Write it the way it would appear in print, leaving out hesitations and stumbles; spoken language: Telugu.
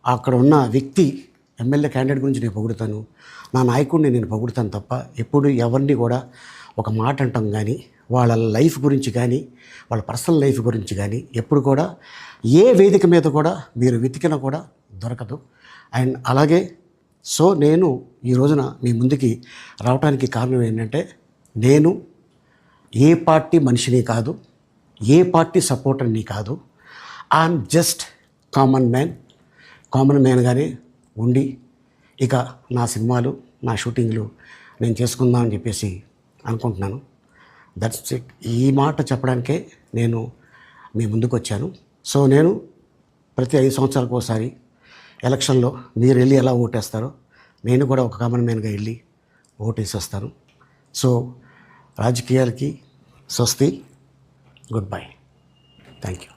అక్కడ ఉన్న వ్యక్తి ఎమ్మెల్యే క్యాండిడేట్ గురించి నేను పొగుడుతాను, నా నాయకుడిని నేను పొగుడుతాను తప్ప ఎప్పుడు ఎవరిని కూడా ఒక మాట అంటాం కానీ వాళ్ళ లైఫ్ గురించి కానీ వాళ్ళ పర్సనల్ లైఫ్ గురించి కానీ ఎప్పుడు కూడా ఏ వేదిక మీద కూడా మీరు వెతికినా కూడా దొరకదు. అండ్ అలాగే సో నేను ఈ రోజున మీ ముందుకి రావడానికి కారణం ఏంటంటే, నేను ఏ పార్టీ మనిషిని కాదు, ఏ పార్టీ సపోర్టర్ని కాదు. ఐఎమ్ జస్ట్ కామన్ మ్యాన్గానే ఉండి ఇక నా సినిమాలు, నా షూటింగ్లు నేను చేసుకుందామని చెప్పేసి అనుకుంటున్నాను. That's it. ఈ మాట చెప్పడానికే నేను మీ ముందుకు వచ్చాను. సో నేను ప్రతి 5 సంవత్సరాలకు ఒకసారి ఎలక్షన్లో మీరు వెళ్ళి ఎలా ఓటేస్తారో నేను కూడా ఒక కామన్ మ్యాన్గా వెళ్ళి ఓటేసి వస్తాను. సో రాజకీయాలకి స్వస్తి, గుడ్ బై, థ్యాంక్ యూ.